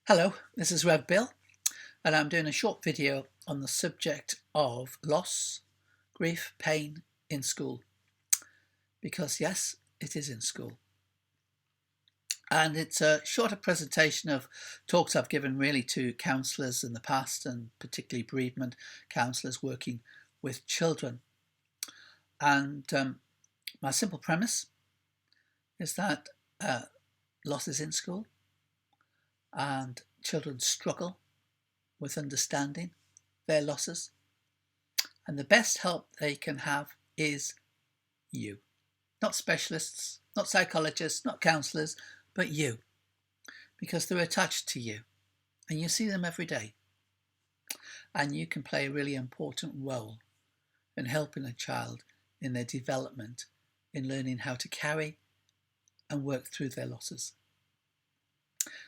Hello, this is Rev Bill, and I'm doing a short video on the subject of loss, grief, pain in school. Because yes, it is in school. And it's a shorter presentation of talks I've given really to counsellors in the past, and particularly bereavement counsellors working with children. And my simple premise is that loss is in school and children struggle with understanding their losses, and the best help they can have is you. Not specialists, not psychologists, not counsellors, but you, because they're attached to you and you see them every day, and you can play a really important role in helping a child in their development, in learning how to carry and work through their losses.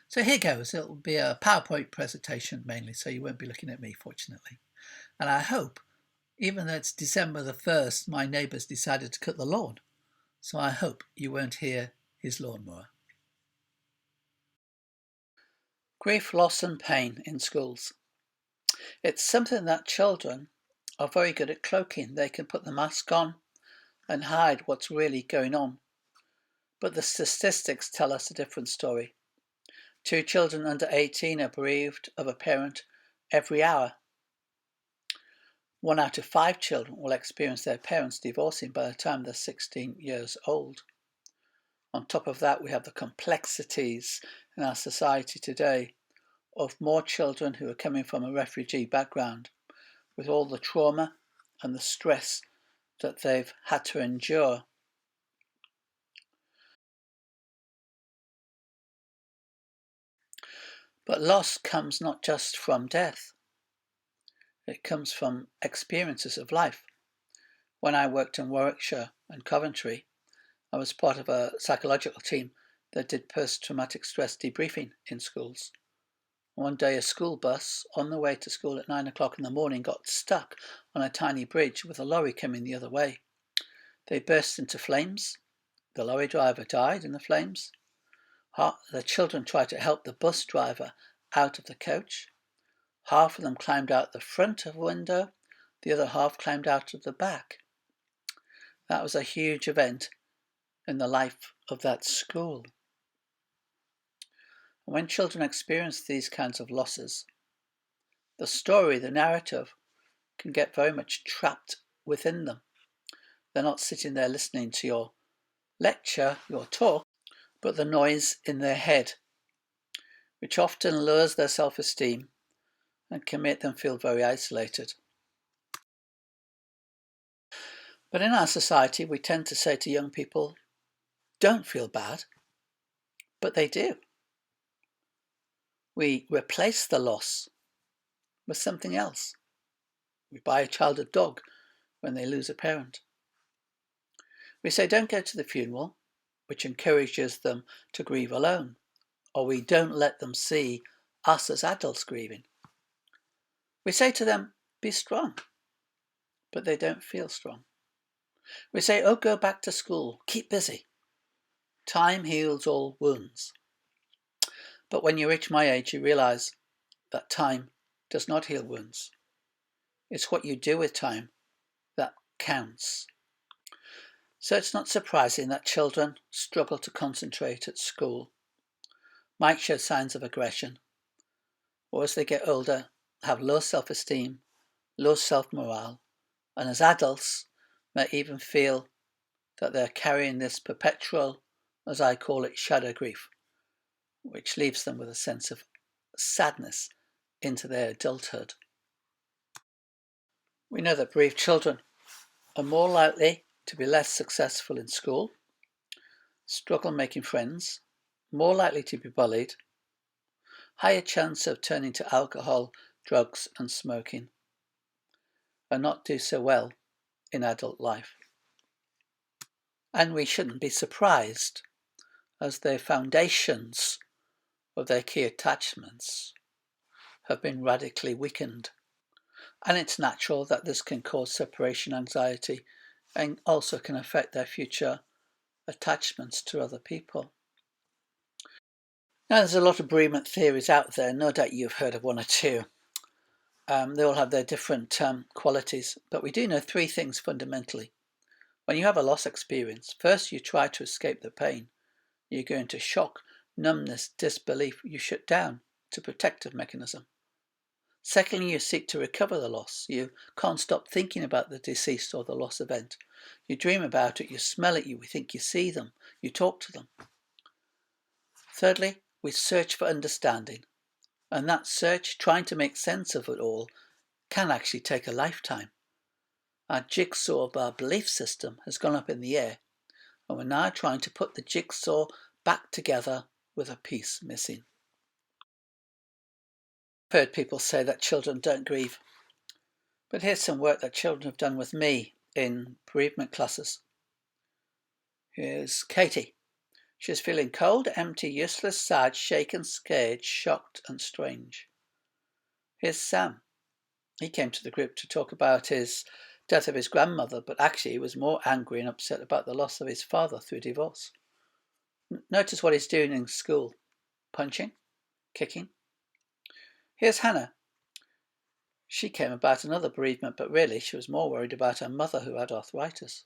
So here goes. It'll be a PowerPoint presentation mainly, so you won't be looking at me, fortunately. And I hope, even though it's December the 1st, my neighbours decided to cut the lawn. So I hope you won't hear his lawnmower. Grief, loss and pain in schools. It's something that children are very good at cloaking. They can put the mask on and hide what's really going on. But the statistics tell us a different story. 2 children under 18 are bereaved of a parent every hour. 1 out of 5 children will experience their parents divorcing by the time they're 16 years old. On top of that, we have the complexities in our society today of more children who are coming from a refugee background, with all the trauma and the stress that they've had to endure. But loss comes not just from death. It comes from experiences of life. When I worked in Warwickshire and Coventry, I was part of a psychological team that did post-traumatic stress debriefing in schools. One day a school bus on the way to school at 9 o'clock in the morning got stuck on a tiny bridge with a lorry coming the other way. They burst into flames. The lorry driver died in the flames. The children tried to help the bus driver out of the coach. Half of them climbed out the front of the window, the other half climbed out of the back. That was a huge event in the life of that school. When children experience these kinds of losses, the story, the narrative, can get very much trapped within them. They're not sitting there listening to your lecture, your talk, but the noise in their head, which often lowers their self-esteem and can make them feel very isolated. But in our society, we tend to say to young people, don't feel bad, but they do. We replace the loss with something else. We buy a child a dog when they lose a parent. We say don't go to the funeral, which encourages them to grieve alone, or we don't let them see us as adults grieving. We say to them, be strong, but they don't feel strong. We say, oh, go back to school, keep busy. Time heals all wounds. But when you reach my age, you realise that time does not heal wounds. It's what you do with time that counts. So it's not surprising that children struggle to concentrate at school, might show signs of aggression, or as they get older, have low self-esteem, low self-morale, and as adults may even feel that they're carrying this perpetual, as I call it, shadow grief, which leaves them with a sense of sadness into their adulthood. We know that bereaved children are more likely to be less successful in school, struggle making friends, more likely to be bullied, higher chance of turning to alcohol, drugs and smoking, and not do so well in adult life. And we shouldn't be surprised, as their foundations of their key attachments have been radically weakened. And it's natural that this can cause separation anxiety and also can affect their future attachments to other people. Now, there's a lot of bereavement theories out there. No doubt you've heard of one or two. They all have their different qualities, but we do know three things fundamentally. When you have a loss experience, first you try to escape the pain. You go into shock, numbness, disbelief. You shut down. It's a protective mechanism. Secondly, you seek to recover the loss. You can't stop thinking about the deceased or the loss event. You dream about it, you smell it, you think you see them, you talk to them. Thirdly, we search for understanding. And that search, trying to make sense of it all, can actually take a lifetime. Our jigsaw of our belief system has gone up in the air, and we're now trying to put the jigsaw back together with a piece missing. I've heard people say that children don't grieve, but here's some work that children have done with me in bereavement classes. Here's Katie. She's feeling cold, empty, useless, sad, shaken, scared, shocked and strange. Here's Sam. He came to the group to talk about his death of his grandmother, but actually he was more angry and upset about the loss of his father through divorce. Notice what he's doing in school. Punching, kicking. Here's Hannah. She came about another bereavement, but really she was more worried about her mother who had arthritis.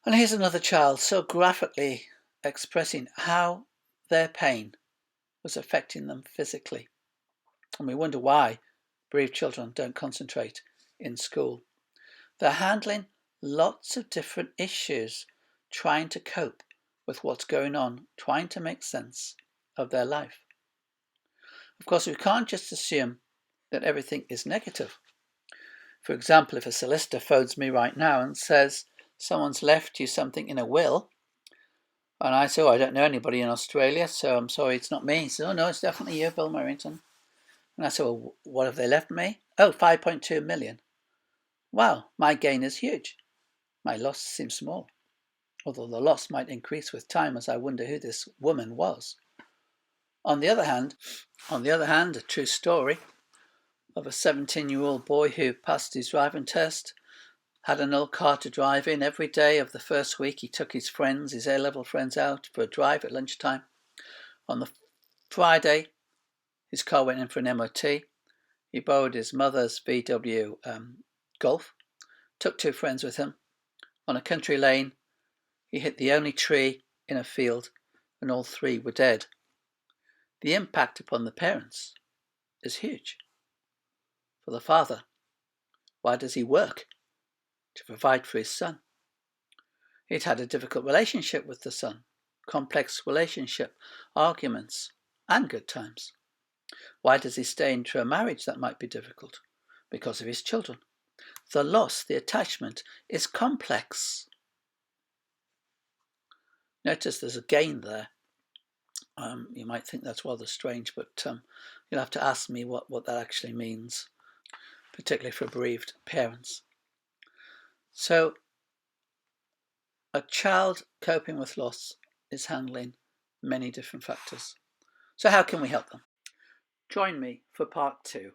And here's another child so graphically expressing how their pain was affecting them physically. And we wonder why bereaved children don't concentrate in school. They're handling lots of different issues, trying to cope with what's going on, trying to make sense of their life. Of course, we can't just assume that everything is negative. For example, if a solicitor phones me right now and says, someone's left you something in a will, and I say, oh, I don't know anybody in Australia, so I'm sorry, it's not me. He says, oh, no, it's definitely you, Bill Merrington. And I said, well, what have they left me? Oh, 5.2 million. Wow, my gain is huge. My loss seems small. Although the loss might increase with time as I wonder who this woman was. On the other hand, a true story of a 17-year-old boy who passed his driving test, had an old car to drive in. Every day of the first week he took his friends, his A-level friends, out for a drive at lunchtime. On the Friday, his car went in for an MOT. He borrowed his mother's VW Golf, took two friends with him. On a country lane, he hit the only tree in a field, and all three were dead. The impact upon the parents is huge. For the father, why does he work? To provide for his son. He'd had a difficult relationship with the son, complex relationship, arguments, and good times. Why does he stay into a marriage that might be difficult? Because of his children. The loss, the attachment, is complex. Notice there's a gain there. You might think that's rather strange, but you'll have to ask me what that actually means, particularly for bereaved parents. So, a child coping with loss is handling many different factors. So how can we help them? Join me for part 2.